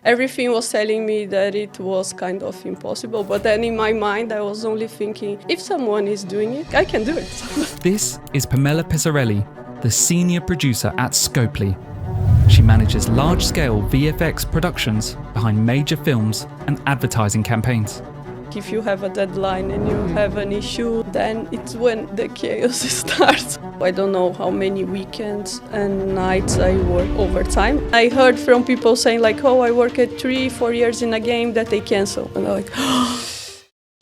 Everything was telling me that it was kind of impossible, but then in my mind I was only thinking, if someone is doing it, I can do it. This is Pamella Pesareli, the senior producer at Scopely. She manages large-scale VFX productions behind major films and advertising campaigns. If you have a deadline and you have an issue, then it's when the chaos starts. I don't know how many weekends and nights I work overtime. I heard from people saying like, oh, I work at 3-4 years in a game that they cancel. And I'm like,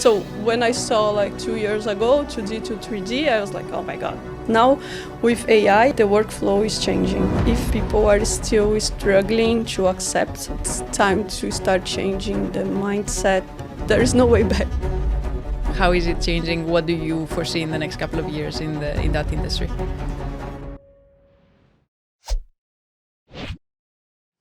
So when I saw like 2 years ago 2D to 3D, I was like, oh my God. Now with AI, the workflow is changing. If people are still struggling to accept, it's time to start changing the mindset. There is no way back. How is it changing? What do you foresee in the next couple of years in that industry?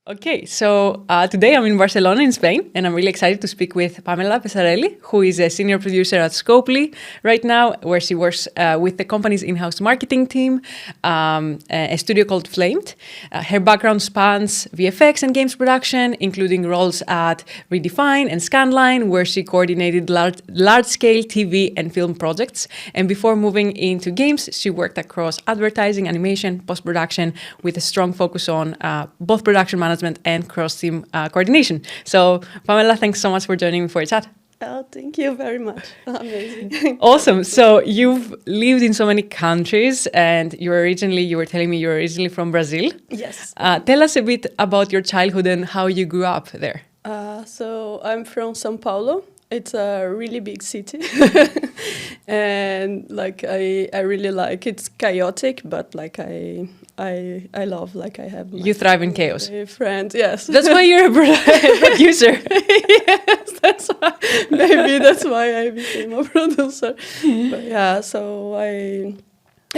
Okay, so today I'm in Barcelona in Spain, and I'm really excited to speak with Pamella Pesareli, who is a senior producer at Scopely right now, where she works with the company's in-house marketing team, a studio called Flamed. Her background spans VFX and games production, including roles at ReDefine and Scanline, where she coordinated large-scale TV and film projects. And before moving into games, she worked across advertising, animation, post-production, with a strong focus on both production management and cross-team coordination. So, Pamella, thanks so much for joining me for a chat. Oh, thank you very much. Amazing. Awesome. So you've lived in so many countries, and you were telling me you're originally from Brazil. Yes. Tell us a bit about your childhood and how you grew up there. So I'm from São Paulo. It's a really big city. And like I really like it's chaotic, but like I love like I have You thrive in chaos. Friends, yes. That's why you're a producer. Yes, maybe that's why I became a producer. But yeah, so I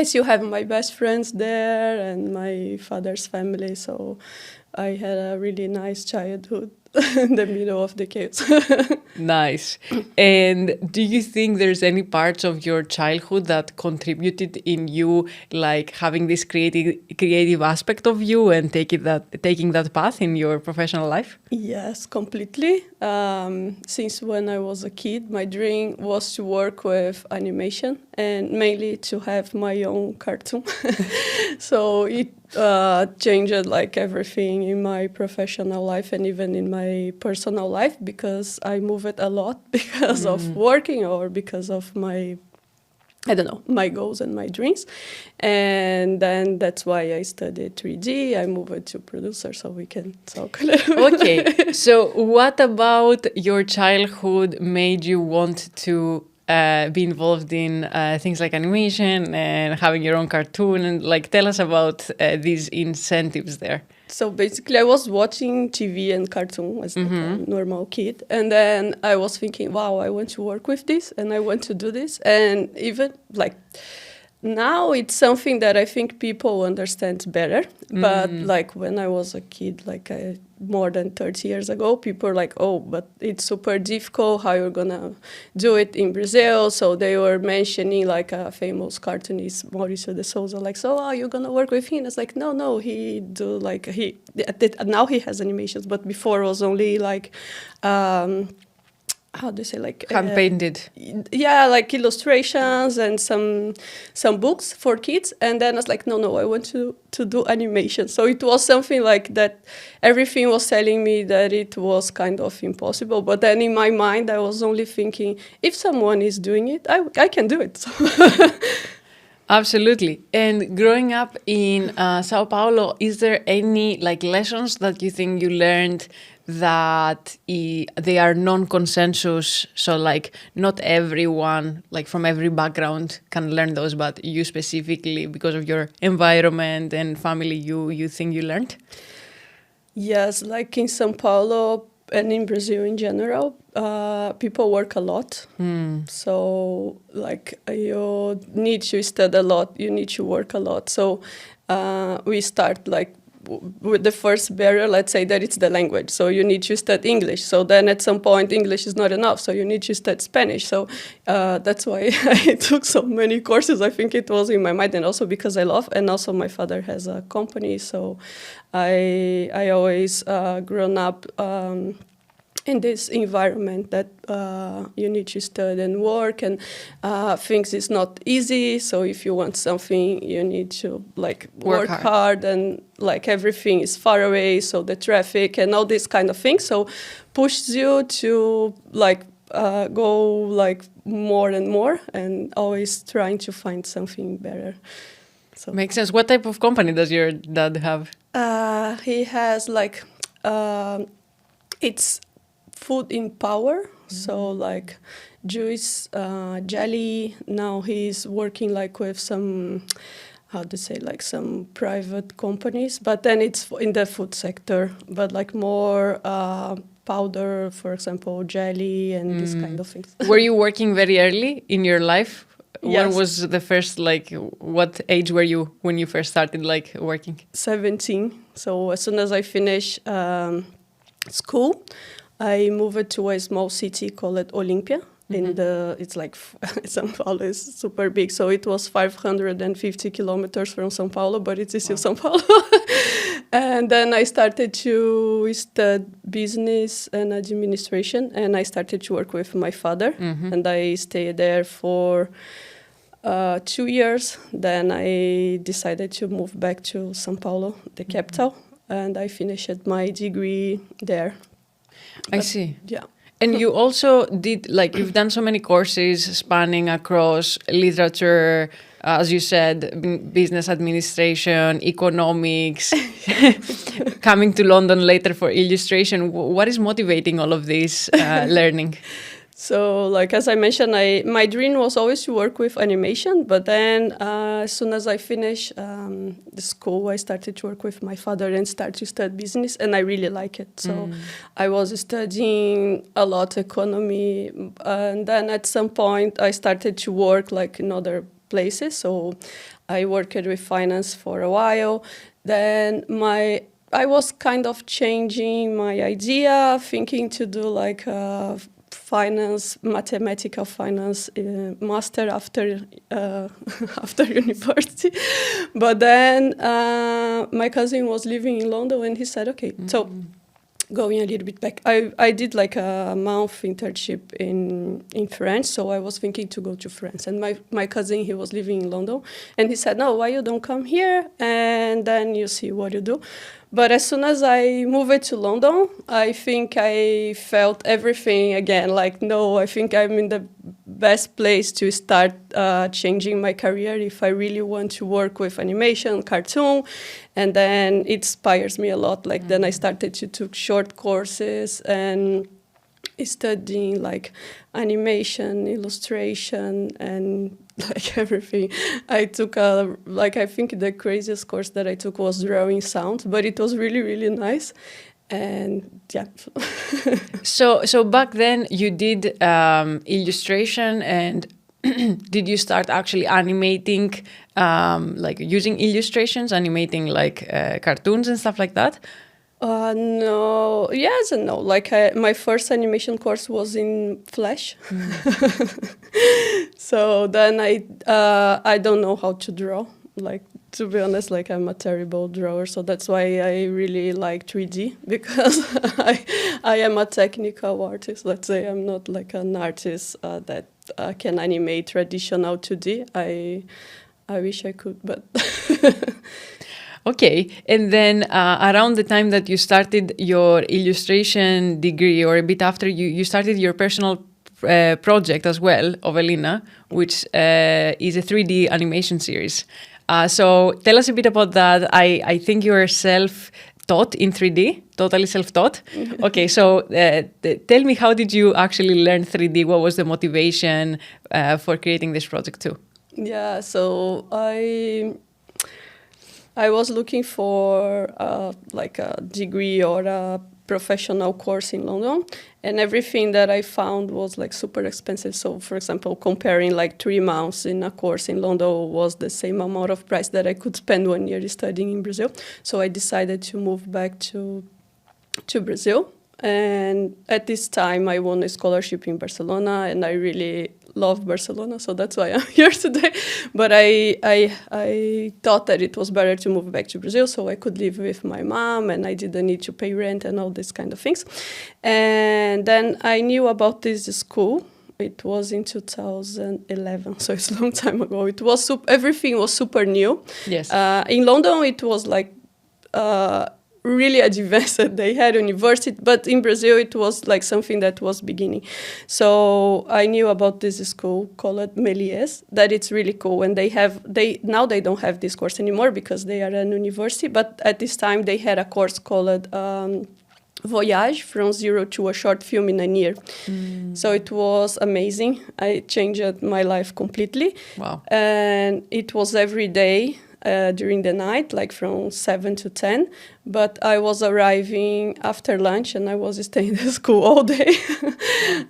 still have my best friends there and my father's family, so I had a really nice childhood in the middle of the chaos. Nice. And do you think there's any parts of your childhood that contributed in you, like having this creative aspect of you and taking that path in your professional life? Yes, completely. Since when I was a kid, my dream was to work with animation and mainly to have my own cartoon. So it changed like everything in my professional life and even in my personal life, because I move it a lot because of working or because of my goals and my dreams. And then that's why I studied 3D. I moved to producer so we can talk a little bit. Okay, so what about your childhood made you want to be involved in things like animation and having your own cartoon? And like, tell us about these incentives there. So basically I was watching TV and cartoon as like a normal kid. And then I was thinking, wow, I want to work with this and I want to do this. And even like now it's something that I think people understand better. But like when I was a kid, like more than 30 years ago, people were like, oh, but it's super difficult how you're gonna do it in Brazil. So they were mentioning like a famous cartoonist, Mauricio de Souza, like, so you're gonna work with him? It's like, no, now he has animations, but before it was only like, how do you say, like hand painted? Yeah, like illustrations and some books for kids. And then I was like, no, I want to do animation. So it was something like that. Everything was telling me that it was kind of impossible. But then in my mind, I was only thinking, if someone is doing it, I can do it. Absolutely. And growing up in Sao Paulo, is there any like lessons that you think you learned that they are non-consensus? So like not everyone, like from every background can learn those, but you specifically, because of your environment and family, you think you learned? Yes, like in São Paulo and in Brazil in general, people work a lot. So like you need to study a lot, you need to work a lot. So we start like with the first barrier, let's say that it's the language. So you need to study English. So then at some point, English is not enough. So you need to study Spanish. So that's why I took so many courses. I think it was in my mind, and also because I love, and also my father has a company. So I always grown up in this environment that you need to study and work, and things is not easy. So if you want something, you need to like work hard, and like everything is far away. So the traffic and all these kind of things. So pushes you to like go like more and more, and always trying to find something better. So makes sense. What type of company does your dad have? He has like it's food in power, so like juice, jelly. Now he's working like with some, how to say, like some private companies, but then it's in the food sector, but like more powder, for example, jelly and these kind of things. Were you working very early in your life? Yes. When was the first, like, what age were you when you first started like working? 17. So as soon as I finished school, I moved to a small city called Olympia. It's like São Paulo is super big, so it was 550 kilometers from São Paulo, but it's still São Paulo. And then I started to study business and administration, and I started to work with my father, and I stayed there for 2 years. Then I decided to move back to São Paulo, the capital, and I finished my degree there. I see. Yeah. And you also did, like, you've done so many courses spanning across literature, as you said, business administration, economics, coming to London later for illustration. What is motivating all of this learning? So, like, as I mentioned, my dream was always to work with animation, but then as soon as I finished the school, I started to work with my father and started to study business, and I really like it. So I was studying a lot economy, and then at some point I started to work like in other places. So I worked with finance for a while. Then I was kind of changing my idea, thinking to do like mathematical finance master after university. But then my cousin was living in London, and he said, okay, so going a little bit back, I did like a month internship in France, so I was thinking to go to France. And my cousin, he was living in London, and he said, no, why you don't come here, and then you see what you do. But as soon as I moved to London, I think I felt everything again. Like, no, I think I'm in the best place to start changing my career if I really want to work with animation, cartoon. And then it inspires me a lot. Like, then I started to take short courses and studying like animation, illustration, and like everything. I took I think the craziest course that I took was drawing sound, but it was really, really nice. And yeah. So back then you did illustration, and did you start actually animating, like using illustrations, animating like cartoons and stuff like that? No, yes and no. Like my first animation course was in Flash. So then I don't know how to draw. Like, to be honest, like I'm a terrible drawer. So that's why I really like 3D, because I am a technical artist. Let's say I'm not like an artist that can animate traditional 2D. I wish I could, but... Okay, and then around the time that you started your illustration degree, or a bit after, you started your personal project as well of Elena, which is a 3D animation series. So tell us a bit about that. I think you're self-taught in 3D, totally self-taught. Okay, so tell me, how did you actually learn 3D? What was the motivation for creating this project too? Yeah, so I was looking for like a degree or a professional course in London, and everything that I found was like super expensive. So, for example, comparing like 3 months in a course in London was the same amount of price that I could spend 1 year studying in Brazil. So I decided to move back to Brazil. And at this time, I won a scholarship in Barcelona, and I really love Barcelona, so that's why I'm here today. But I thought that it was better to move back to Brazil so I could live with my mom, and I didn't need to pay rent and all these kind of things. And then I knew about this school. It was in 2011, so it's a long time ago. It was everything was super new. Yes. In London, it was like really advanced. They had university, but in Brazil it was like something that was beginning. So I knew about this school called Méliès, that it's really cool, and now they don't have this course anymore because they are an university, but at this time they had a course called Voyage, from zero to a short film in a year. So it was amazing. I changed my life completely. Wow. And it was every day during the night, like from 7 to 10. But I was arriving after lunch and I was staying at school all day.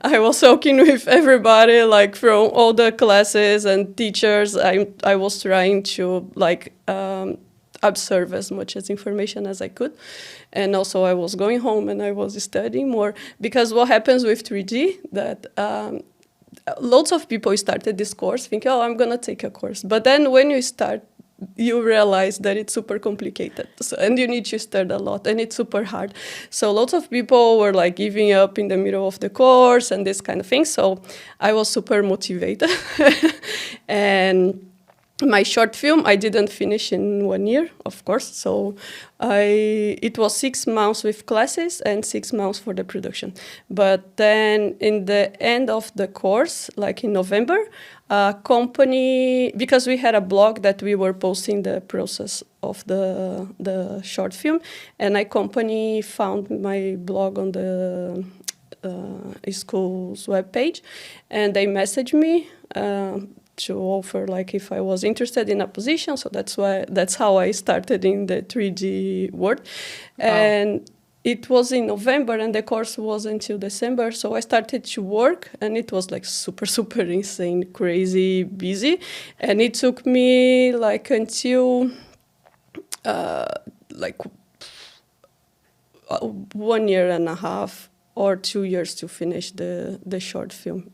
I was talking with everybody, like from all the classes and teachers. I was trying to like absorb as much as information as I could. And also I was going home and I was studying more, because what happens with 3D, that lots of people started this course thinking, oh, I'm going to take a course. But then when you start, you realize that it's super complicated, and you need to study a lot, and it's super hard. So lots of people were like giving up in the middle of the course and this kind of thing. So I was super motivated. And my short film, I didn't finish in 1 year, of course. So it was 6 months with classes and 6 months for the production. But then in the end of the course, like in November, a company, because we had a blog that we were posting the process of the short film, and a company found my blog on the school's webpage, and they messaged me to offer like if I was interested in a position. So that's how I started in the 3D world. Wow. And it was in November and the course was until December. So I started to work and it was like super, super insane, crazy, busy. And it took me like until 1 year and a half or 2 years to finish the short film.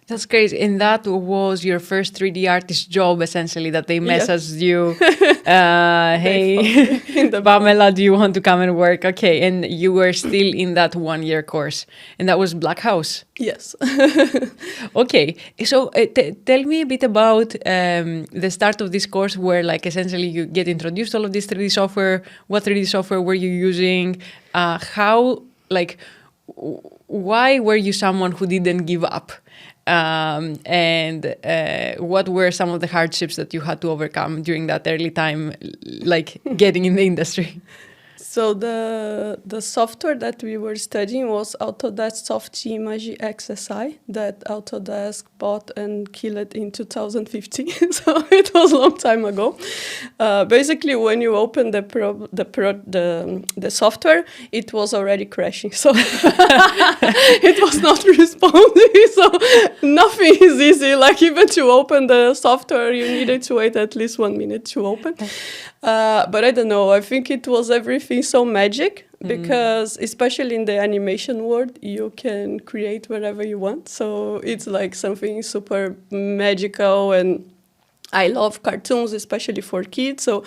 That's crazy. And that was your first 3D artist job, essentially, that they messaged you, hey, Pamela, do you want to come and work? Okay. And you were still in that 1 year course. And that was Black House. Yes. Okay. So tell me a bit about the start of this course, where like essentially you get introduced to all of this 3D software. What 3D software were you using? How, like, why were you someone who didn't give up? And what were some of the hardships that you had to overcome during that early time, like getting in the industry? So the software that we were studying was Autodesk Softimage XSI that Autodesk bought and killed in 2015. So it was a long time ago. Basically, when you open the software, it was already crashing. So it was not responding. So nothing is easy. Like even to open the software, you needed to wait at least 1 minute to open. But I don't know. I think it was everything so magic because especially in the animation world, you can create whatever you want. So it's like something super magical, and I love cartoons, especially for kids. So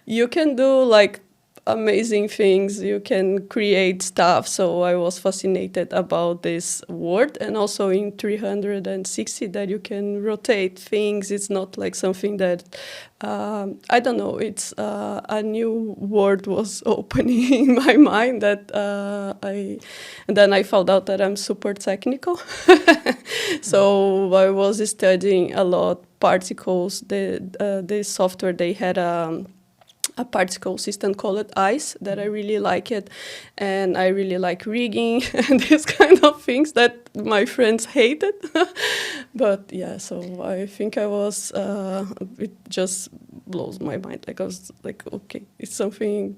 you can do like amazing things, you can create stuff. So I was fascinated about this world, and also in 360 that you can rotate things. It's not like something that I don't know, it's a new world was opening in my mind that and then I found out that I'm super technical. So I was studying a lot particles. The software, they had a particle system called ICE that I really like it, and I really like rigging and these kind of things that my friends hated. But yeah, so I think I was it just blows my mind. Like I was like, okay, it's something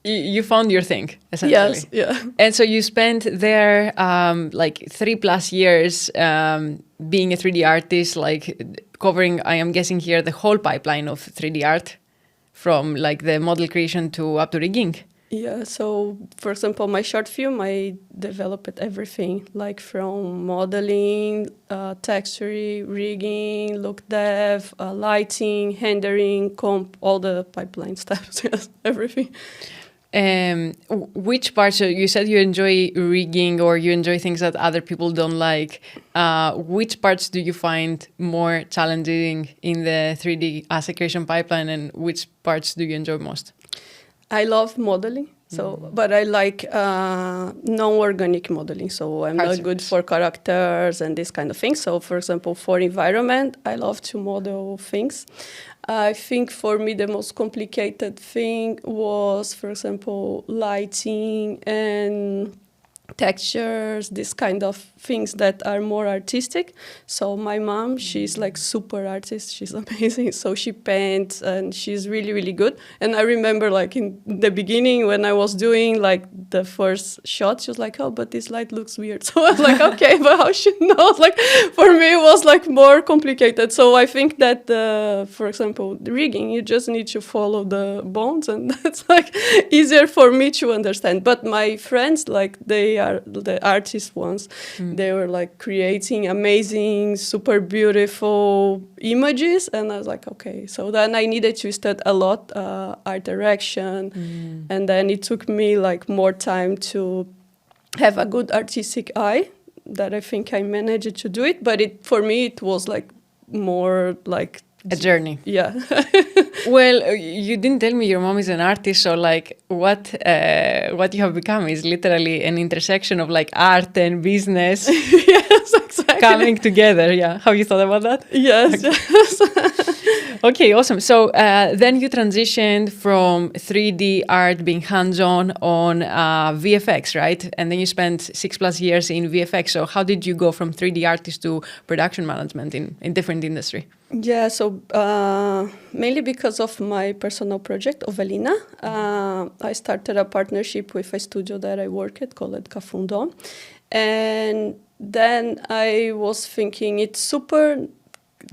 you found your thing, essentially. Yes, yeah. And so you spent there like 3+ years being a 3D artist, like covering, I am guessing here, the whole pipeline of 3D art, from like the model creation to up to rigging. Yeah, so for example, my short film, I developed everything, like from modeling, texture, rigging, look dev, lighting, rendering, comp, all the pipeline steps, yes, everything. Which parts, so you said you enjoy rigging or you enjoy things that other people don't like. Which parts do you find more challenging in the 3D asset creation pipeline, and which parts do you enjoy most? I love modeling, but I like non-organic modeling. So I'm not good for characters and this kind of thing. So for example, for environment, I love to model things. I think for me the most complicated thing was, for example, lighting and textures, this kind of things that are more artistic. So my mom, she's like super artist, she's amazing. So she paints and she's really, really good. And I remember like in the beginning when I was doing like the first shot, she was like, oh, but this light looks weird. So I was like, okay, but how she knows? Like for me, it was like more complicated. So I think that, for example, the rigging, you just need to follow the bones, and that's like easier for me to understand. But my friends, like they are the artist ones. They were like creating amazing, super beautiful images, and I was like, okay. So then I needed to study a lot art direction, and then it took me like more time to have a good artistic eye. That I think I managed to do it, but for me it was like more like a journey. Yeah. Well, you didn't tell me your mom is an artist, so like what you have become is literally an intersection of like art and business. Yes, exactly. Coming together. Yeah. Have you thought about that? Yes. Okay. Yes. Okay, awesome. So then you transitioned from 3D art being hands-on on VFX, right? And then you spent 6+ years in VFX. So how did you go from 3D artist to production management in different industry? Yeah, so mainly because of my personal project, Ovelina, I started a partnership with a studio that I work at called Cafundo. And then I was thinking it's super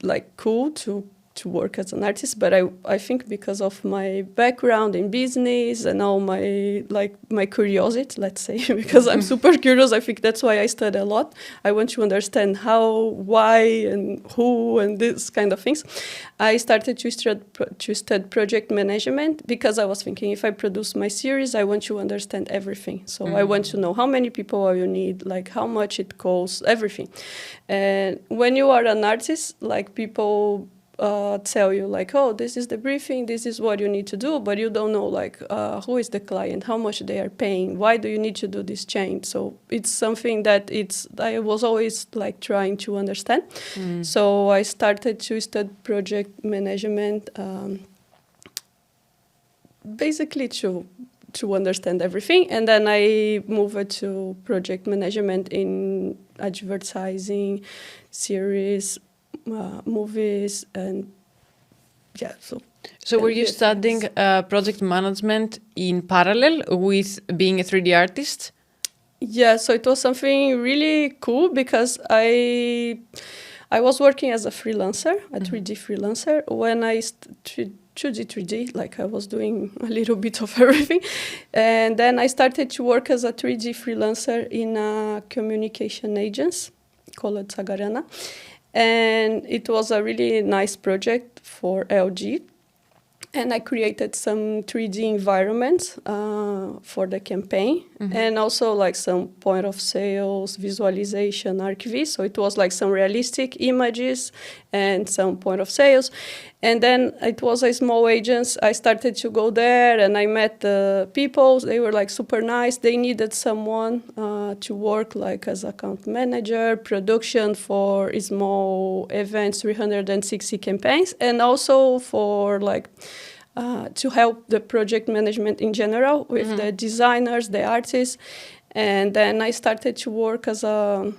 like cool to work as an artist, but I think because of my background in business and all my curiosity, let's say, because I'm super curious, I think that's why I study a lot. I want to understand how, why, and who, and this kind of things. I started to study project management because I was thinking if I produce my series, I want to understand everything. So I want to know how many people I will need, like how much it costs, everything. And when you are an artist, like people tell you like, oh, this is the briefing, this is what you need to do, but you don't know like who is the client, how much they are paying, why do you need to do this change. So it's something that I was always like trying to understand. So I started to study project management basically to understand everything, and then I moved to project management in advertising, series, movies, and yeah. So were you studying project management in parallel with being a 3D artist? Yeah, so it was something really cool because I was working as a freelancer, a 3D freelancer, when I 3D, like I was doing a little bit of everything. And then I started to work as a 3D freelancer in a communication agency called Sagarana. And it was a really nice project for LG. And I created some 3D environments for the campaign, and also like some point of sales, visualization, ArcV. So it was like some realistic images and some point of sales. And then it was a small agency. I started to go there and I met the people. They were like super nice. They needed someone to work like as account manager, production for small events, 360 campaigns, and also for like to help the project management in general with the designers, the artists. And then I started to work as a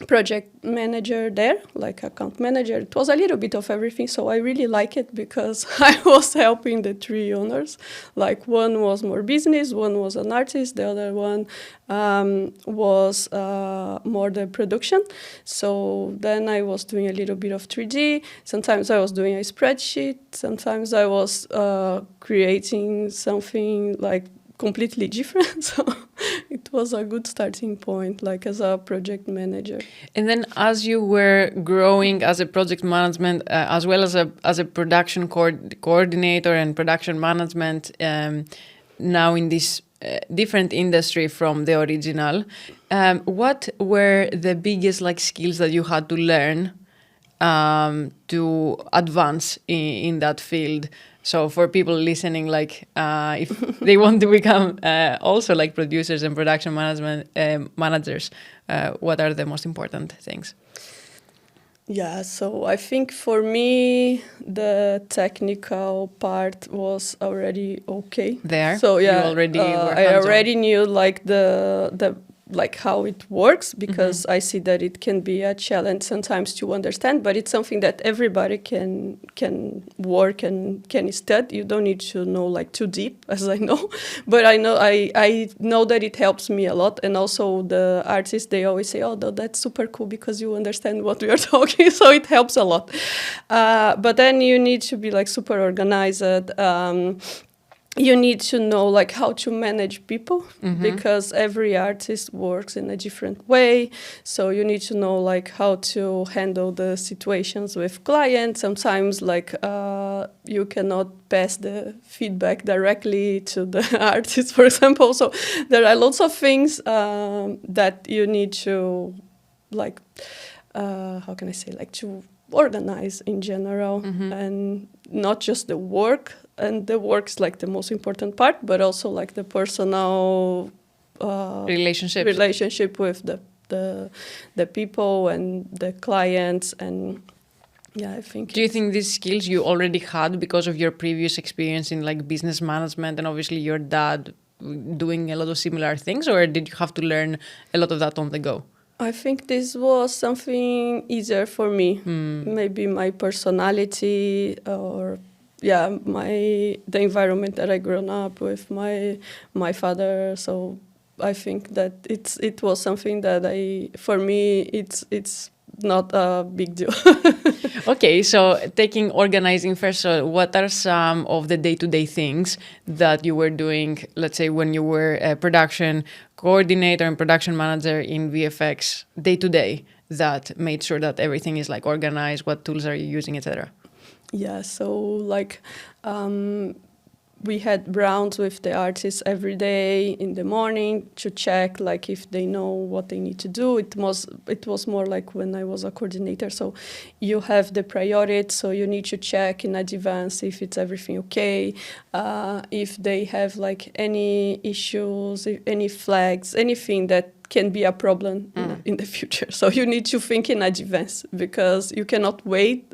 project manager there, like account manager. It was a little bit of everything, so I really like it because I was helping the three owners. Like one was more business, one was an artist, the other one was more the production. So then I was doing a little bit of 3D. Sometimes I was doing a spreadsheet. Sometimes I was creating something like completely different. So it was a good starting point, like as a project manager. And then as you were growing as a project management, as well as a production coordinator and production management, now in this different industry from the original, what were the biggest like skills that you had to learn to advance in that field? So for people listening, like if they want to become also like producers and production managers, what are the most important things? Yeah, so I think for me the technical part was already okay. There, so yeah, you already were I already knew like the like how it works, because I see that it can be a challenge sometimes to understand, but it's something that everybody can work and can study. You don't need to know like too deep, as I know, but I know that it helps me a lot. And also the artists, they always say, oh, that's super cool because you understand what we are talking, so it helps a lot. But then you need to be like super organized. You need to know like how to manage people, because every artist works in a different way. So you need to know like how to handle the situations with clients. Sometimes like you cannot pass the feedback directly to the artist, for example. So there are lots of things that you need to like, how can I say, like to organize in general, and not just the work. And the work's like the most important part, but also like the personal relationship with the people and the clients. And yeah, I think. Do you think these skills you already had because of your previous experience in like business management, and obviously your dad doing a lot of similar things, or did you have to learn a lot of that on the go? I think this was something easier for me. Maybe my personality, or the environment that I grown up with, my father. So I think that it was something that for me it's not a big deal. Okay, so taking organizing first, so what are some of the day-to-day things that you were doing, let's say when you were a production coordinator and production manager in VFX day-to-day, that made sure that everything is like organized, what tools are you using, etc.? Yeah, so like we had rounds with the artists every day in the morning to check like if they know what they need to do. It was more like when I was a coordinator. So you have the priority, so you need to check in advance if it's everything okay, if they have like any issues, any flags, anything that can be a problem in the future. So you need to think in advance, because you cannot wait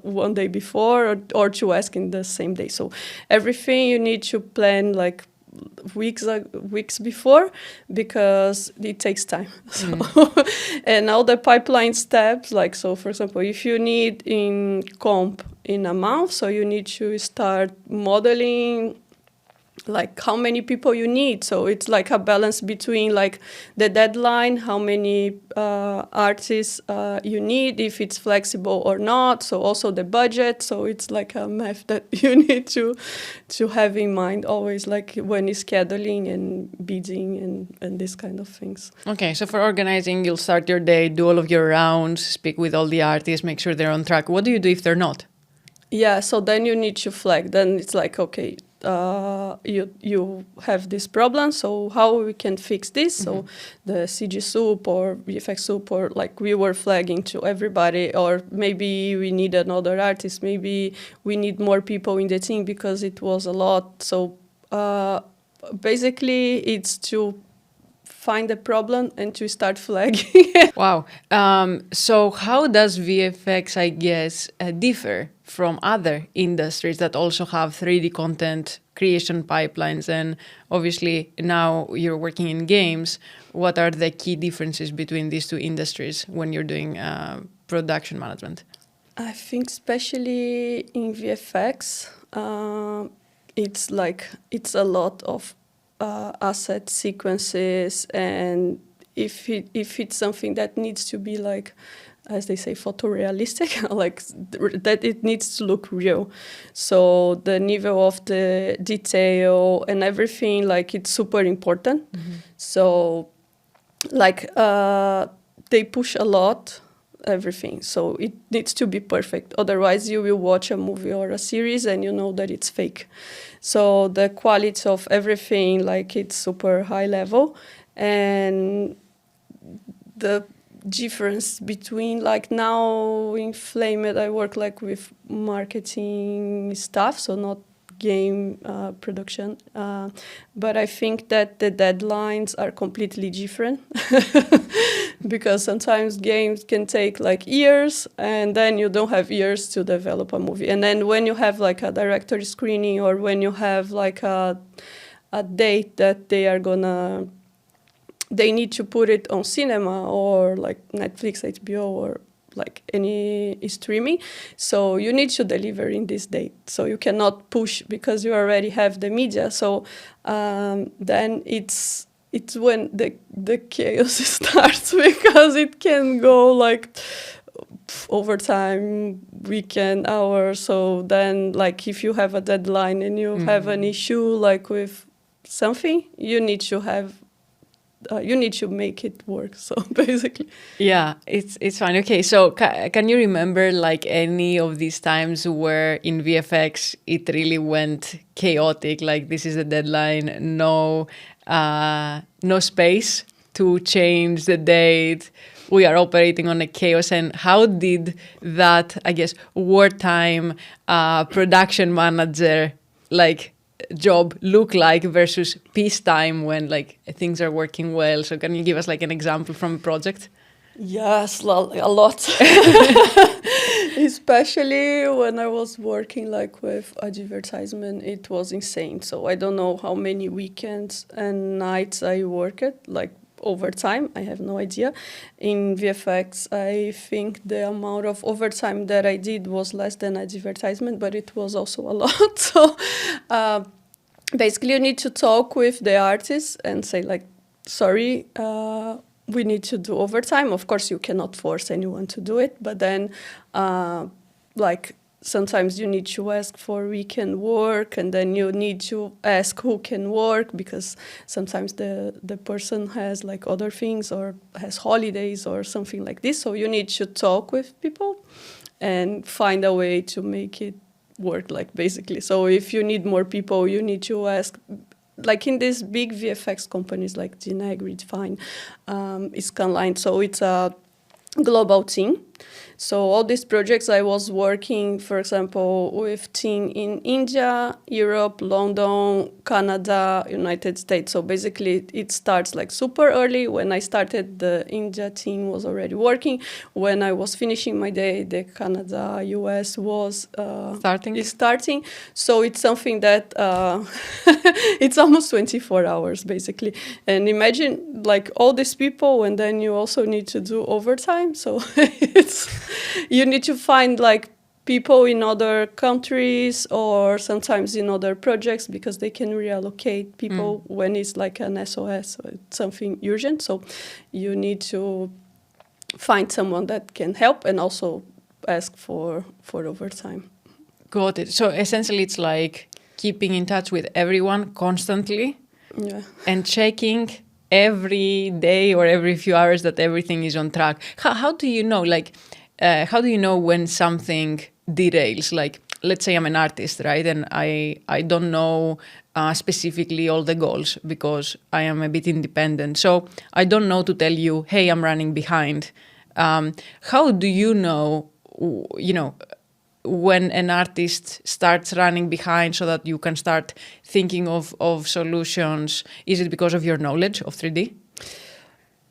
one day before or to ask in the same day. So everything you need to plan like weeks before, because it takes time. So and all the pipeline steps, like, so for example, if you need in comp in a month, so you need to start modeling like how many people you need. So it's like a balance between like the deadline, how many artists you need, if it's flexible or not. So also the budget. So it's like a math that you need to have in mind always, like when you're scheduling and bidding and this kind of things. Okay, so for organizing, you'll start your day, do all of your rounds, speak with all the artists, make sure they're on track. What do you do if they're not? Yeah, so then you need to flag. Then it's like, okay, you have this problem, so how we can fix this? So the CG soup or VFX soup, or like we were flagging to everybody, or maybe we need another artist, maybe we need more people in the team because it was a lot. So basically it's to find the problem and to start flagging. Wow. So how does VFX, I guess, differ from other industries that also have 3D content creation pipelines, and obviously now you're working in games. What are the key differences between these two industries when you're doing production management? I think especially in VFX, it's a lot of asset sequences, and if it's something that needs to be like, as they say, photorealistic, like that it needs to look real. So the level of the detail and everything, like it's super important. Mm-hmm. So like they push a lot everything, so it needs to be perfect, otherwise you will watch a movie or a series and you know that it's fake. So the quality of everything, like it's super high level, and the difference between, like now in Flamed I work like with marketing stuff, so not game production, but I think that the deadlines are completely different because sometimes games can take like years, and then you don't have years to develop a movie. And then when you have like a director screening, or when you have like a date that they need to put it on cinema or like Netflix, HBO, or like any streaming, so you need to deliver in this date, so you cannot push because you already have the media. So then it's when the chaos starts, because it can go like overtime, weekend hours. So then like if you have a deadline and you have an issue like with something, you need to make it work. So basically, yeah, it's fine. Okay, so can you remember like any of these times where in VFX it really went chaotic? Like this is the deadline, no space to change the date. We are operating on a chaos. And how did that, I guess, wartime production manager like job look like versus peacetime when like things are working well? So can you give us like an example from a project? Yes, a lot. Especially when I was working like with advertisement, it was insane. So I don't know how many weekends and nights I worked, like overtime, I have no idea. In VFX, I think the amount of overtime that I did was less than advertisement, but it was also a lot. So basically you need to talk with the artists and say like, sorry, we need to do overtime. Of course, you cannot force anyone to do it, but then like sometimes you need to ask for weekend work, and then you need to ask who can work, because sometimes the person has like other things or has holidays or something like this. So you need to talk with people and find a way to make it work, like basically. So if you need more people, you need to ask, like in these big VFX companies like DNEG, ReDefine, Scanline. So it's a global team. So all these projects I was working, for example, with team in India, Europe, London, Canada, United States. So basically it starts like super early. When I started, the India team was already working. When I was finishing my day, the Canada, US was starting. So it's something that it's almost 24 hours basically. And imagine like all these people, and then you also need to do overtime. So you need to find like people in other countries or sometimes in other projects, because they can reallocate people when it's like an SOS or something urgent. So you need to find someone that can help and also ask for overtime. Got it. So essentially it's like keeping in touch with everyone constantly, and checking every day or every few hours that everything is on track. How do you know, like, how do you know when something derails? Like, let's say I'm an artist, right? And I don't know specifically all the goals because I am a bit independent. So I don't know to tell you, hey, I'm running behind. How do you know, when an artist starts running behind so that you can start thinking of solutions? Is it because of your knowledge of 3D?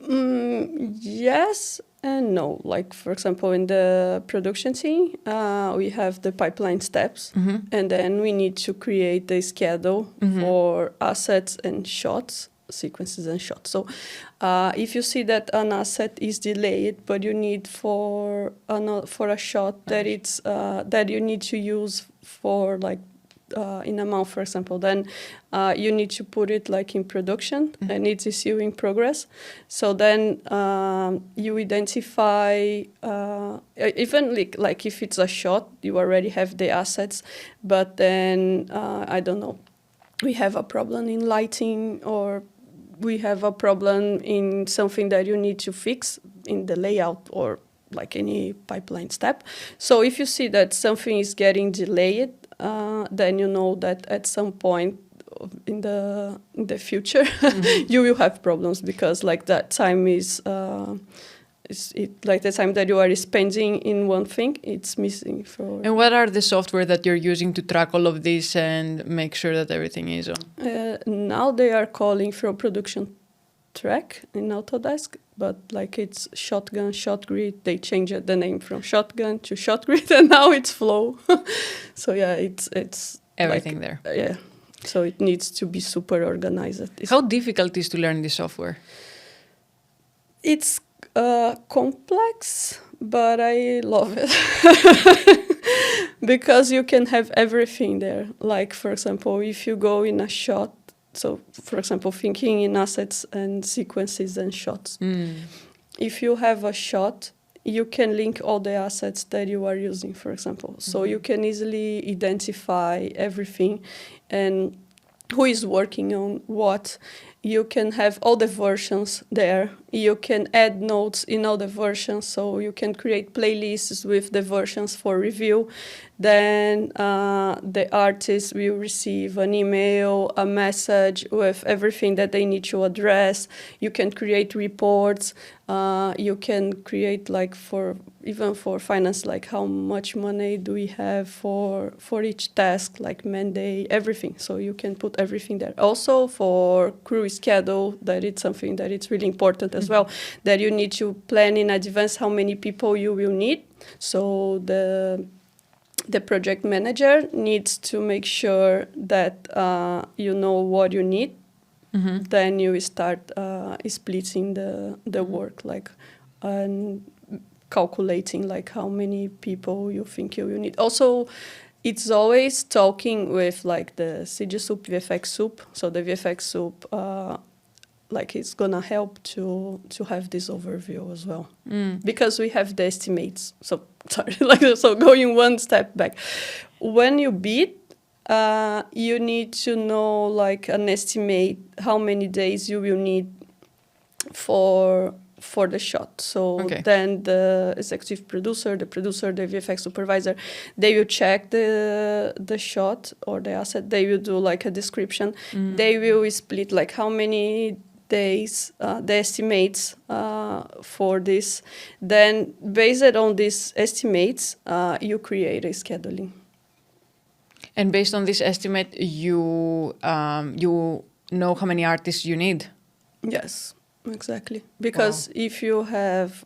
Yes and no. Like, for example, in the production team, we have the pipeline steps, and then we need to create a schedule for assets and shots, sequences and shots. So if you see that an asset is delayed, but you need for a shot that it's that you need to use for like in a month, for example, then you need to put it like in production and it's still in progress. So then you identify, even like if it's a shot, you already have the assets, but then, I don't know, we have a problem in lighting or we have a problem in something that you need to fix in the layout or like any pipeline step. So if you see that something is getting delayed, then you know that at some point in the future you will have problems because like that time is like the time that you are spending in one thing, it's missing. And what are the software that you're using to track all of this and make sure that everything is on? Now they are calling from production track in Autodesk, but like it's Shotgun, ShotGrid. They changed the name from Shotgun to ShotGrid, and now it's Flow. So yeah, it's everything like, there. Yeah, so it needs to be super organized. How difficult is to learn this software? It's complex, but I love it because you can have everything there. Like for example, if you go in a shot. So, for example, thinking in assets and sequences and shots. If you have a shot, you can link all the assets that you are using, for example. So you can easily identify everything and who is working on what. You can have all the versions there. You can add notes in all the versions, so you can create playlists with the versions for review. Then the artist will receive an email, a message with everything that they need to address. You can create reports. You can create like even for finance, like how much money do we have for each task, like mandate, everything. So you can put everything there. Also for crew schedule, that it's something that it's really important as well, that you need to plan in advance how many people you will need. So the project manager needs to make sure that you know what you need. Then you start splitting the work, like and calculating like how many people you think you will need. Also, it's always talking with like the CG soup, VFX soup. So the VFX soup, like it's gonna help to have this overview as well, because we have the estimates. So sorry, so going one step back, when you bid, you need to know like an estimate how many days you will need for the shot. So then the executive producer, the VFX supervisor, they will check the shot or the asset. They will do like a description. They will split like how many days, the estimates for this. Then based on these estimates, you create a scheduling. And based on this estimate, you know how many artists you need? Yes, exactly. Because if you have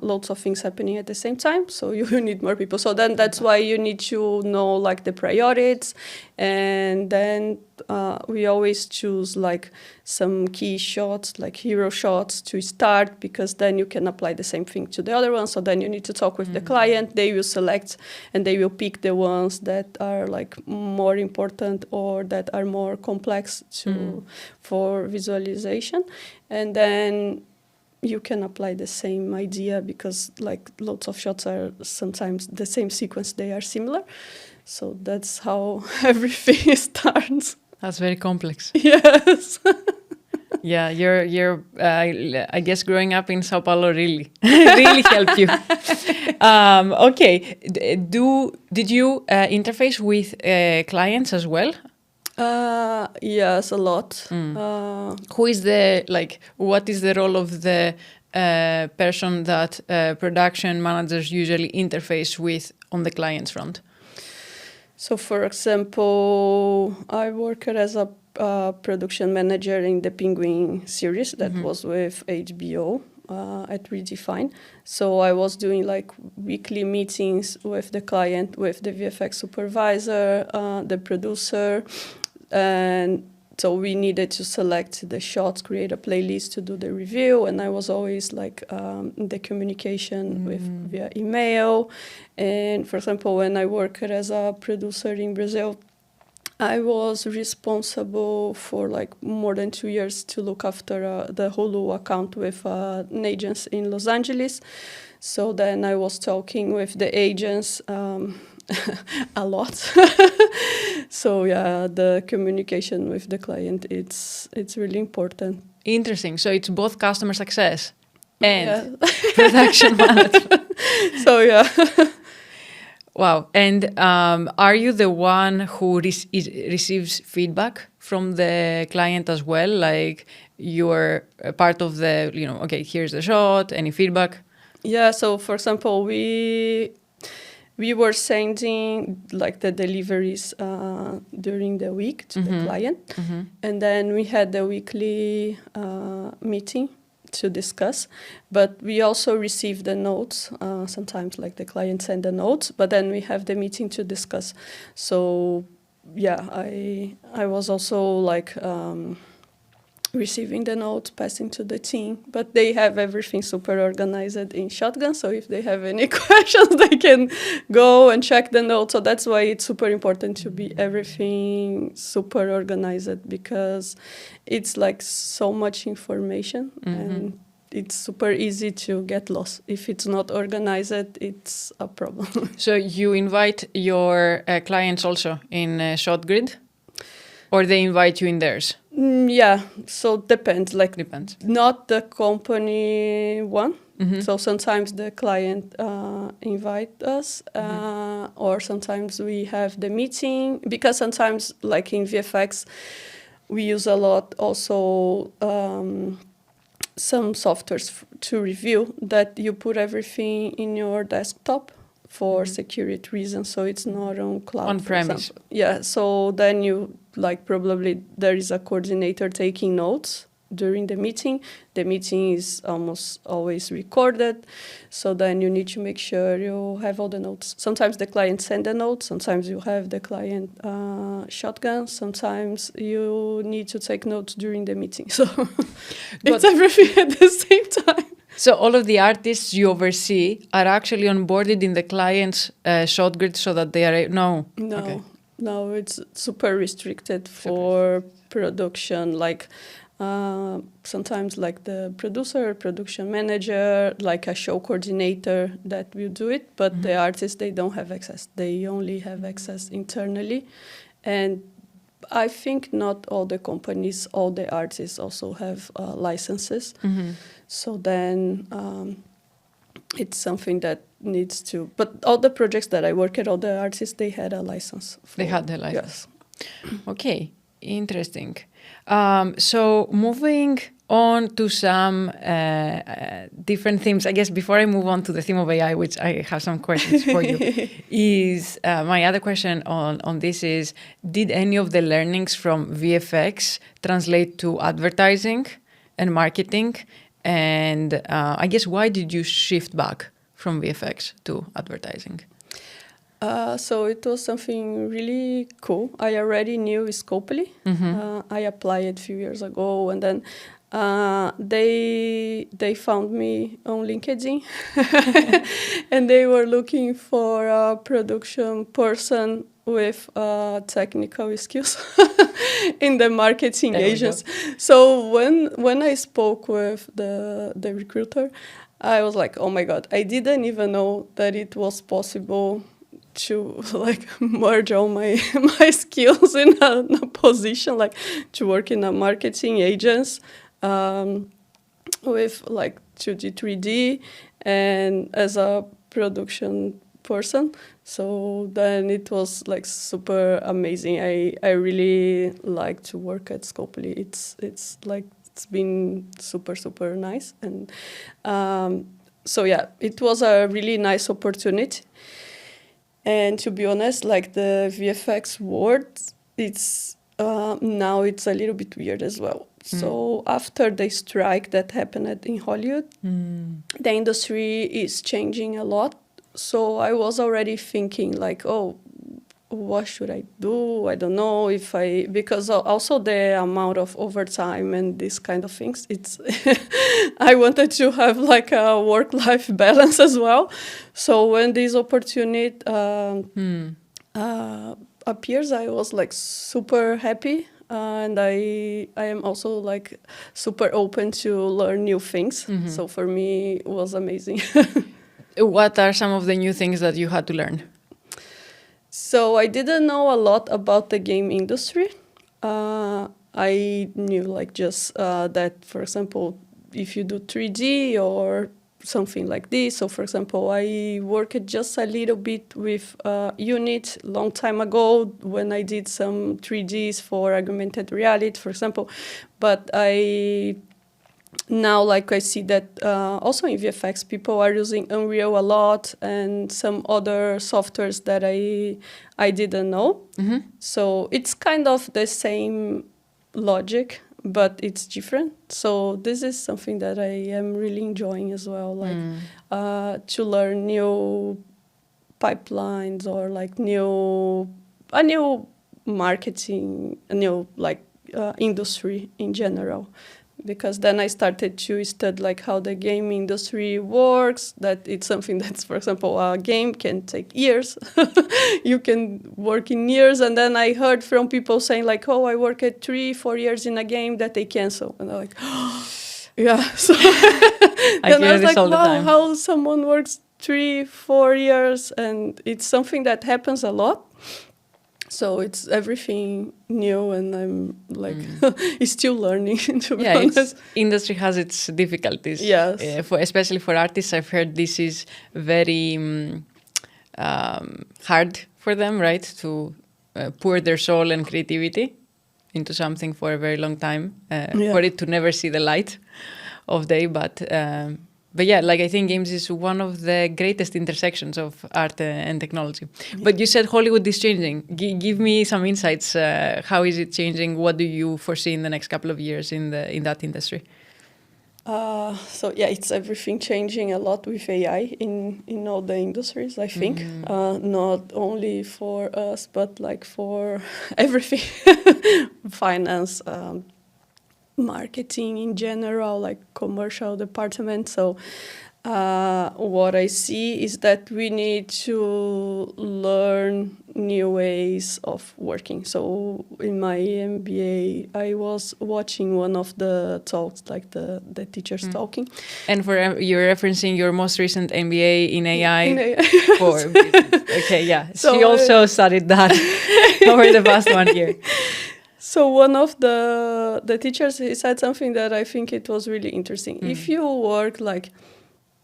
lots of things happening at the same time, so you need more people. So then that's why you need to know like the priorities. And then we always choose like some key shots, like hero shots to start, because then you can apply the same thing to the other ones. So then you need to talk with the client. They will select and they will pick the ones that are like more important or that are more complex for visualization. And then you can apply the same idea, because like lots of shots are sometimes the same sequence, they are similar. So that's how everything starts. That's very complex. Yes. Yeah, you're I guess growing up in Sao Paulo really helped you. Okay, did you interface with clients as well? Yes, a lot. Who is what is the role of the person that production managers usually interface with on the client's front? So, for example, I work as a production manager in the Penguin series that was with HBO at ReDefine. So I was doing like weekly meetings with the client, with the VFX supervisor, the producer, and so we needed to select the shots, create a playlist to do the review, and I was always like in the communication with via email. And for example, when I worked as a producer in Brazil, I was responsible for like more than 2 years to look after the Hulu account with an agency in Los Angeles. So then I was talking with the agents a lot. So yeah, the communication with the client, it's really important. Interesting. So it's both customer success and production management. So yeah. Wow. And are you the one who receives feedback from the client as well? Like you're a part of the, okay, here's the shot, any feedback? Yeah. So for example, we were sending like the deliveries during the week to the client. And then we had the weekly meeting to discuss, but we also receive the notes. Sometimes like the client send the notes, but then we have the meeting to discuss. So yeah, I was also like receiving the notes, passing to the team, but they have everything super organized in Shotgun. So if they have any questions, they can go and check the notes. So that's why it's super important to be everything super organized, because it's like so much information and it's super easy to get lost. If it's not organized, it's a problem. So you invite your clients also in ShotGrid, or they invite you in theirs? Yeah, so depends. Like Depends. Not the company one. So sometimes the client invite us, or sometimes we have the meeting, because sometimes like in VFX, we use a lot also some softwares to review that you put everything in your desktop for security reasons, so it's not on cloud. On premise. Yeah, so then you like probably there is a coordinator taking notes during the meeting. The meeting is almost always recorded, so then you need to make sure you have all the notes. Sometimes the client send the notes, sometimes you have the client shotgun, sometimes you need to take notes during the meeting. So it's everything at the same time. So all of the artists you oversee are actually onboarded in the client's ShotGrid so that they are... No, it's super restricted for production. Like sometimes like the producer, production manager, like a show coordinator that will do it, but the artists, they don't have access. They only have access internally. And I think not all the companies, all the artists also have licenses. So then it's something that needs to... But all the projects that I work at, all the artists, they had a license. They had the license. Yes. Okay, interesting. So moving on to some different themes, I guess before I move on to the theme of AI, which I have some questions for you, is my other question on this is, did any of the learnings from VFX translate to advertising and marketing? And I guess why did you shift back from VFX to advertising? So it was something really cool. I already knew Scopely. I applied a few years ago, and then they found me on LinkedIn, and they were looking for a production person with technical skills in the marketing agency. So when I spoke with the recruiter, I was like, oh my God, I didn't even know that it was possible to like merge all my skills in a position, like to work in a marketing agency with like 2D, 3D, and as a production person. So then it was like super amazing. I really like to work at Scopely. It's like it's been super nice, and so yeah, it was a really nice opportunity. And to be honest, like the VFX world, it's now it's a little bit weird as well. So after the strike that happened in Hollywood, the industry is changing a lot. So I was already thinking like, oh, what should I do? I don't know if because also the amount of overtime and these kind of things, it's, I wanted to have like a work-life balance as well. So when this opportunity appears, I was like super happy. And I am also like super open to learn new things. So for me, it was amazing. What are some of the new things that you had to learn? So I didn't know a lot about the game industry. I knew like just that, for example, if you do 3D or something like this. So for example, I worked just a little bit with Unit long time ago when I did some 3Ds for augmented reality, for example. But now, like I see that also in VFX, people are using Unreal a lot and some other softwares that I didn't know. So it's kind of the same logic, but it's different. So this is something that I am really enjoying as well, like to learn new pipelines or like a new marketing, a new like industry in general. Because then I started to study like how the game industry works, that it's something that's, for example, a game can take years. You can work in years. And then I heard from people saying like, oh, I worked 3-4 years in a game that they cancel. And I'm like, oh, yeah. So then I was like, wow, how someone works 3-4 years. And it's something that happens a lot. So it's everything new, and I'm like still learning. To be honest, industry has its difficulties. Yes, especially for artists, I've heard this is very hard for them, right? To pour their soul and creativity into something for a very long time, for it to never see the light of day. But yeah, like I think games is one of the greatest intersections of art and technology. But you said Hollywood is changing. Give me some insights. How is it changing? What do you foresee in the next couple of years in that industry? So yeah, it's everything changing a lot with AI in all the industries, I think. Not only for us, but like for everything. Finance, marketing in general, like commercial department. So what I see is that we need to learn new ways of working. So in my MBA, I was watching one of the talks, like the teachers talking. And you're referencing your most recent MBA in AI. In AI. Okay, yeah. So she also studied that over the past 1 year. So one of the teachers, he said something that I think it was really interesting. If you work like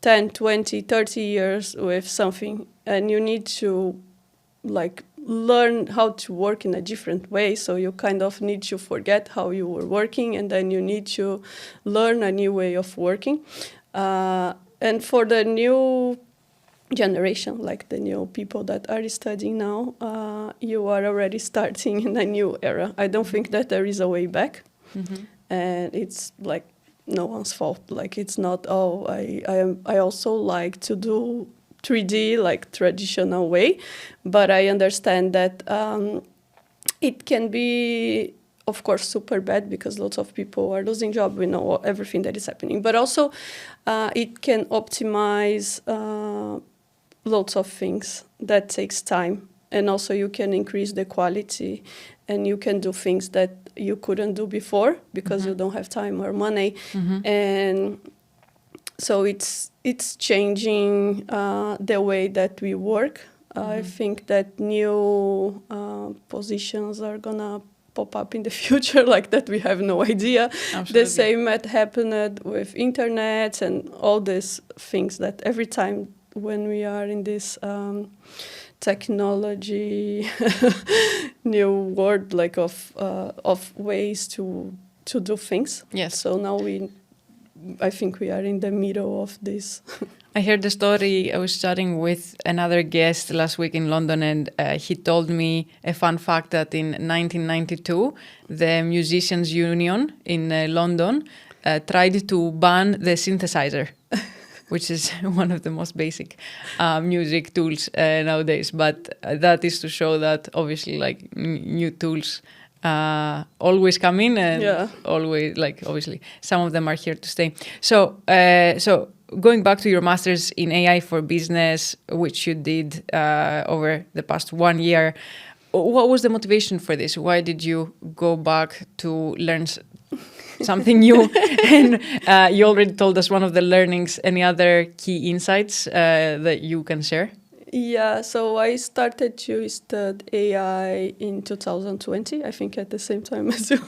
10, 20, 30 years with something and you need to like learn how to work in a different way, so you kind of need to forget how you were working and then you need to learn a new way of working. And for the new generation, like the new people that are studying now, you are already starting in a new era. I don't think that there is a way back. And it's like no one's fault. Like it's not, oh, I also like to do 3D like traditional way, but I understand that it can be, of course, super bad because lots of people are losing jobs. We know everything that is happening, but also it can optimize lots of things that takes time, and also you can increase the quality and you can do things that you couldn't do before because you don't have time or money. And so it's changing the way that we work. I think that new positions are gonna pop up in the future, like that we have no idea. Absolutely. The same had happened with internet and all these things that every time when we are in this technology new world, like of ways to do things. Yes. So now I think we are in the middle of this. I heard the story. I was chatting with another guest last week in London, and he told me a fun fact that in 1992, the Musicians Union in London tried to ban the synthesizer, which is one of the most basic music tools nowadays. But that is to show that obviously, like new tools always come in, and always, like, obviously some of them are here to stay. So going back to your master's in AI for business, which you did over the past 1 year, what was the motivation for this? Why did you go back to learn something new? And you already told us one of the learnings. Any other key insights that you can share? Yeah, so I started to study AI in 2020, I think at the same time as you.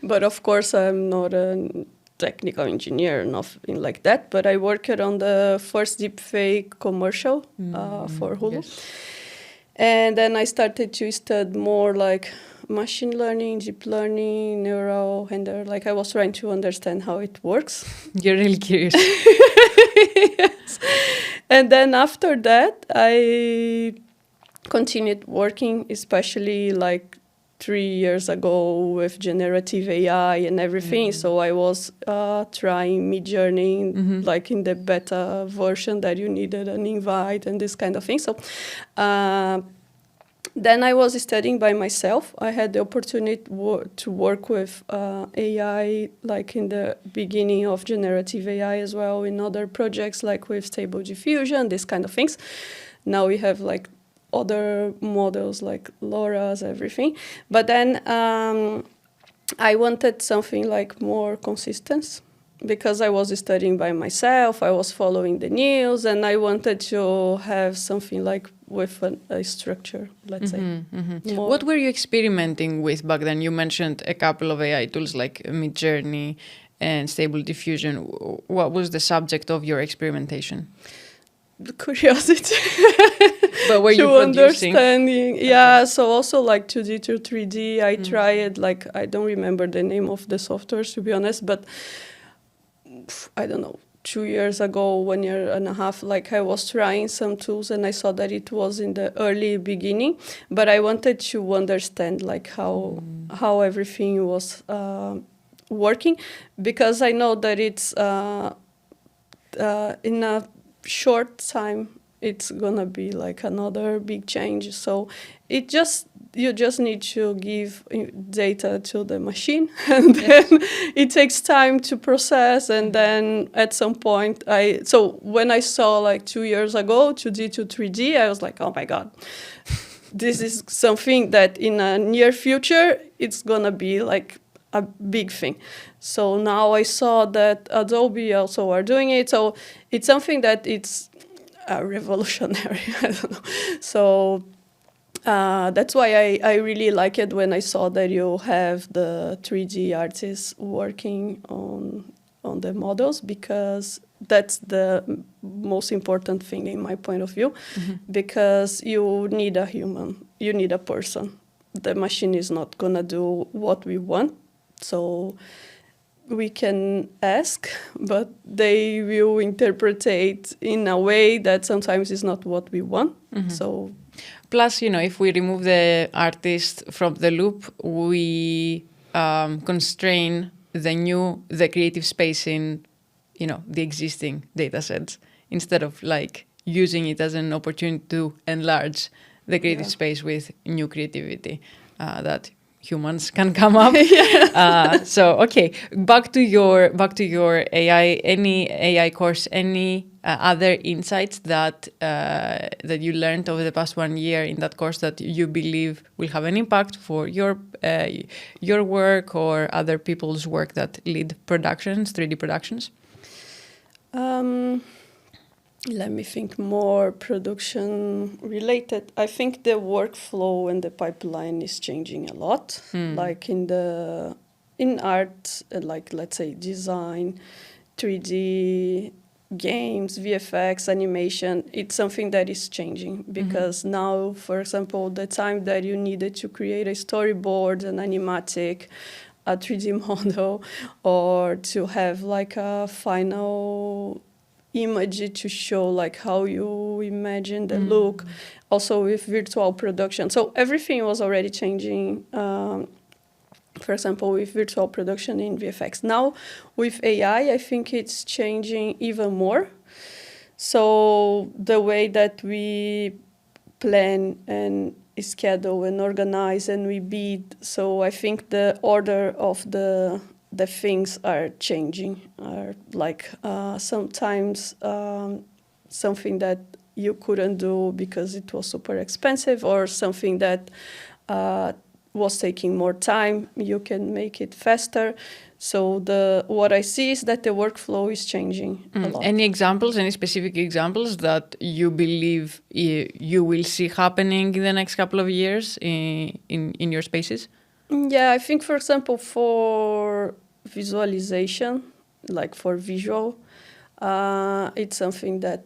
But of course, I'm not a technical engineer, nothing like that. But I worked on the first deepfake commercial for Hulu. Yes. And then I started to study more like machine learning, deep learning, neural, and like I was trying to understand how it works. You're really curious. Yes. And then after that, I continued working, especially like 3 years ago with generative AI and everything. So I was trying Midjourney, like in the beta version that you needed an invite and this kind of thing. So then I was studying by myself. I had the opportunity to work with AI, like in the beginning of generative AI as well, in other projects like with Stable Diffusion, these kind of things. Now we have like other models like LoRa's, everything. But then I wanted something like more consistent, because I was studying by myself, I was following the news, and I wanted to have something like with a structure, let's say. What were you experimenting with back then? You mentioned a couple of AI tools like Midjourney and Stable Diffusion. What was the subject of your experimentation? The curiosity. But were you producing? Understanding. Yeah, so also like 2D to 3D, I tried, like, I don't remember the name of the software, to be honest, but I don't know, 2 years ago, 1 year and a half, like I was trying some tools and I saw that it was in the early beginning, but I wanted to understand like how everything was working, because I know that it's in a short time it's gonna be like another big change. So you just need to give data to the machine, and then it takes time to process. And then at some point, so when I saw like 2 years ago 2D to 3D, I was like, oh my God, this is something that in a near future it's gonna be like a big thing. So now I saw that Adobe also are doing it. So it's something that it's revolutionary. I don't know. So that's why I really like it when I saw that you have the 3D artists working on the models, because that's the most important thing in my point of view, because you need a human, you need a person. The machine is not gonna do what we want. So we can ask, but they will interpret it in a way that sometimes is not what we want. So, plus, if we remove the artist from the loop, we constrain the creative space in, the existing data sets, instead of like using it as an opportunity to enlarge the creative space with new creativity that humans can come up. So okay, back to your AI. Any AI course? Any other insights that you learned over the past 1 year in that course that you believe will have an impact for your work or other people's work that lead productions, 3D productions? Let me think. More production related. I think the workflow and the pipeline is changing a lot. Like in art, like let's say design, 3D, games, VFX, animation, it's something that is changing, because now, for example, the time that you needed to create a storyboard, an animatic, a 3D model or to have like a final image to show like how you imagine the look. Also with virtual production. So everything was already changing. For example, with virtual production in VFX. Now, with AI, I think it's changing even more. So the way that we plan and schedule and organize and we bid. So I think the order of the things are changing. Are like sometimes something that you couldn't do because it was super expensive, or something that was taking more time, you can make it faster. So what I see is that the workflow is changing a lot. Any examples, any specific examples that you believe you will see happening in the next couple of years in your spaces? Yeah, I think, for example, for visualization, like for visual, it's something that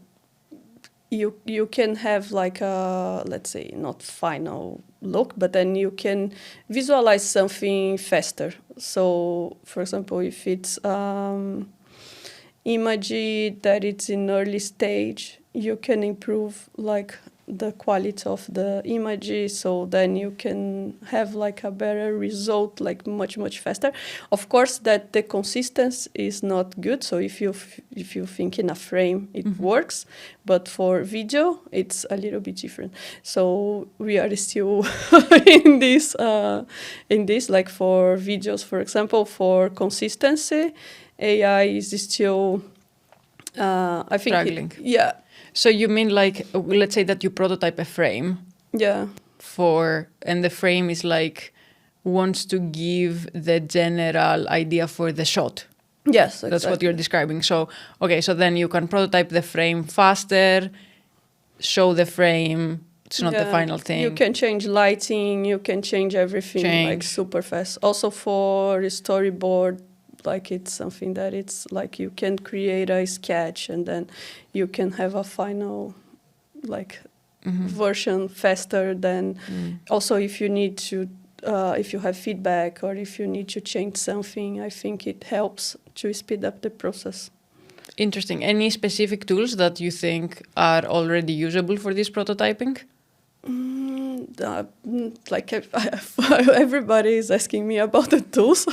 you can have like a, let's say, not final look, but then you can visualize something faster. So, for example, if it's image that it's in early stage, you can improve like the quality of the image, so then you can have like a better result, like much faster. Of course, that the consistency is not good. So if you think in a frame, it works, but for video, it's a little bit different. So we are still in this like for videos, for example, for consistency, AI is still I think struggling. Yeah. So you mean like, let's say that you prototype a frame. Yeah. And the frame is like, wants to give the general idea for the shot. Yes, exactly. That's what you're describing. So, okay, so then you can prototype the frame faster, show the frame. It's not the final thing. You can change lighting, you can change everything like super fast. Also for the storyboard, like it's something that it's like you can create a sketch and then you can have a final like version faster than also if you need to if you have feedback or if you need to change something, I think it helps to speed up the process. Interesting. Any specific tools that you think are already usable for this prototyping? Like everybody is asking me about the tools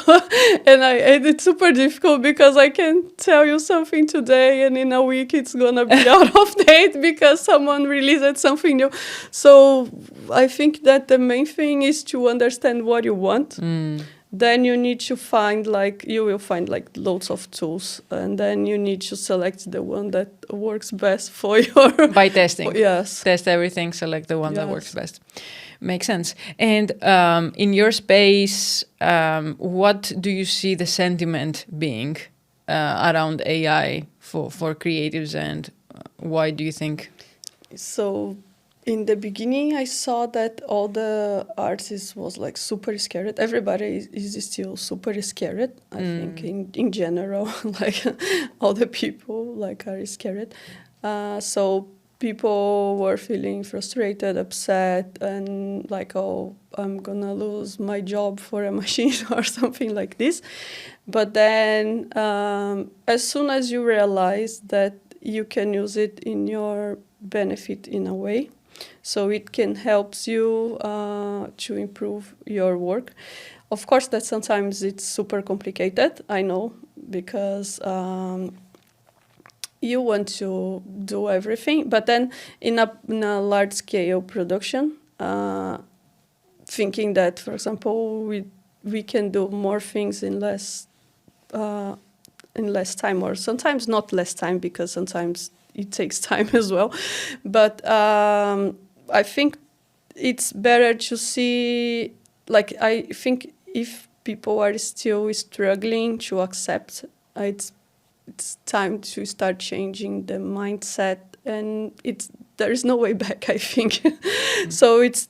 and it's super difficult because I can tell you something today and in a week it's gonna be out of date because someone released something new. So I think that the main thing is to understand what you want. Then you need to find you will find loads of tools, and then you need to select the one that works best for your... By testing. Yes. Test everything, select the one that works best. Makes sense. And in your space, what do you see the sentiment being around AI for creatives, and why do you think? So in the beginning, I saw that all the artists was super scared. Everybody is still super scared. I think in general, all the people are scared. So people were feeling frustrated, upset, and oh, I'm gonna lose my job for a machine or something like this. But then, as soon as you realize that you can use it in your benefit in a way, so it can help you to improve your work. Of course, that sometimes it's super complicated, I know, because you want to do everything. But then in a large-scale production, thinking that, for example, we can do more things in less time, or sometimes not less time, because sometimes it takes time as well. But I think it's better to see, I think if people are still struggling to accept, it's time to start changing the mindset, and there is no way back, I think. So it's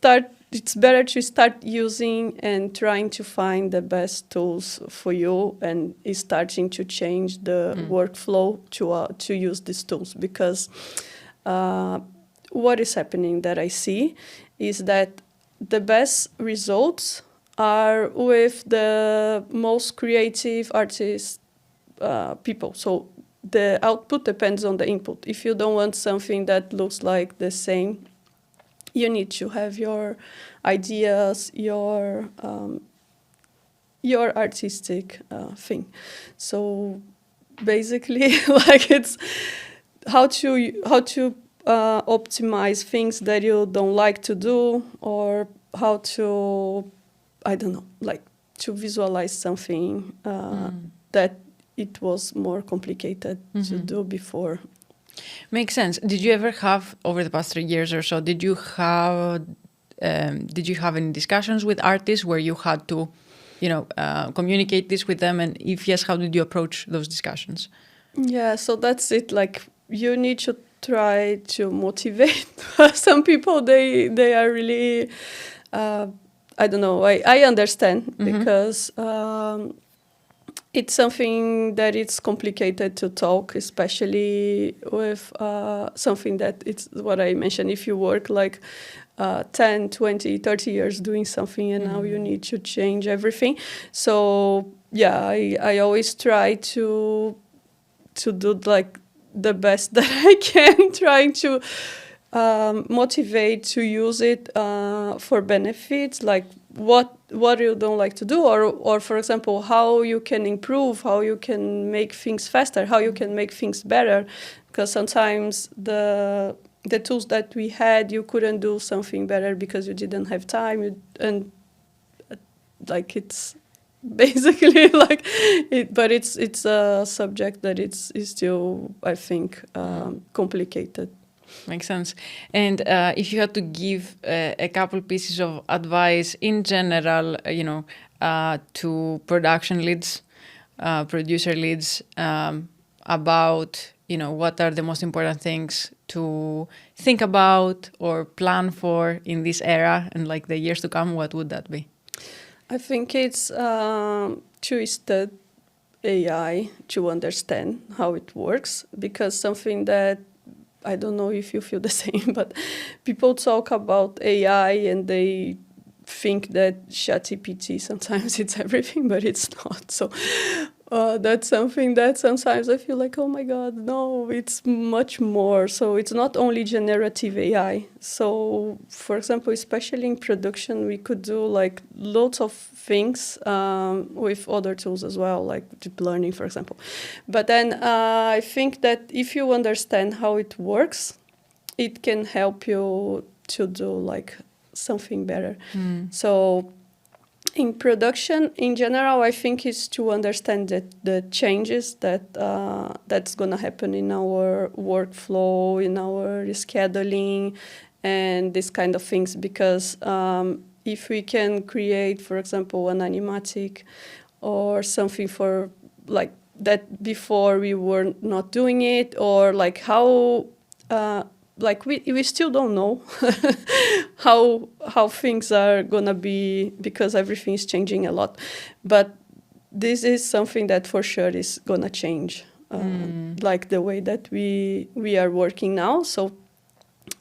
better to start using and trying to find the best tools for you, and starting to change the workflow to use these tools. Because what is happening that I see is that the best results are with the most creative artists people. So the output depends on the input. If you don't want something that looks like the same, you need to have your ideas, your artistic thing. So basically, like it's how to optimize things that you don't like to do, or how to, I don't know, like to visualize something that it was more complicated to do before. Makes sense. Did you ever have, over the past 3 years or so, did you have any discussions with artists where you had to, communicate this with them? And if yes, how did you approach those discussions? Yeah, so that's it. Like, you need to try to motivate. Some people, they are really, I don't know, I understand because it's something that it's complicated to talk, especially with something that it's what I mentioned. If you work like 10, 20, 30 years doing something and now you need to change everything. So yeah, I always try to do like the best that I can, trying to motivate to use it for benefits, like what you don't like to do, or for example, how you can improve, how you can make things faster, how you can make things better, because sometimes the tools that we had, you couldn't do something better because you didn't have time, and like it's basically like it, but it's a subject that is still, I think, complicated. Makes sense. And if you had to give a couple pieces of advice in general, to production leads, producer leads, about, what are the most important things to think about or plan for in this era and like the years to come, what would that be? I think it's to study AI, to understand how it works, because something that, I don't know if you feel the same, but people talk about AI and they think that ChatGPT sometimes it's everything, but it's not. So that's something that sometimes I feel like, oh my God, no, it's much more. So it's not only generative AI. So for example, especially in production, we could do like lots of things with other tools as well, like deep learning, for example. But then I think that if you understand how it works, it can help you to do like something better. So in production, in general, I think it's to understand that the changes that that's going to happen in our workflow, in our rescheduling, and this kind of things. Because if we can create, for example, an animatic or something for like that before we were not doing it, or like how like we still don't know how things are gonna be, because everything is changing a lot. But this is something that for sure is gonna change, like the way that we are working now. So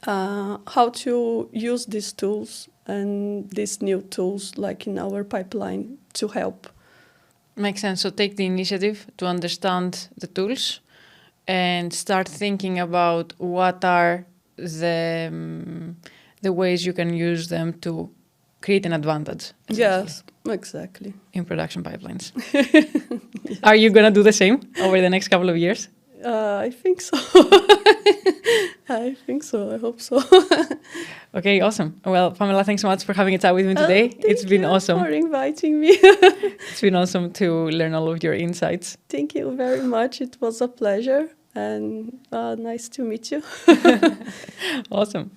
how to use these tools and these new tools like in our pipeline to help. Makes sense. So take the initiative to understand the tools and start thinking about what are the ways you can use them to create an advantage. Yes, exactly. In production pipelines. Yes. Are you going to do the same over the next couple of years? I think so. I think so. I hope so. Okay, awesome. Well, Pamella, thanks so much for having a chat with me today. It's been awesome. Thank you for inviting me. It's been awesome to learn all of your insights. Thank you very much. It was a pleasure and nice to meet you. Awesome.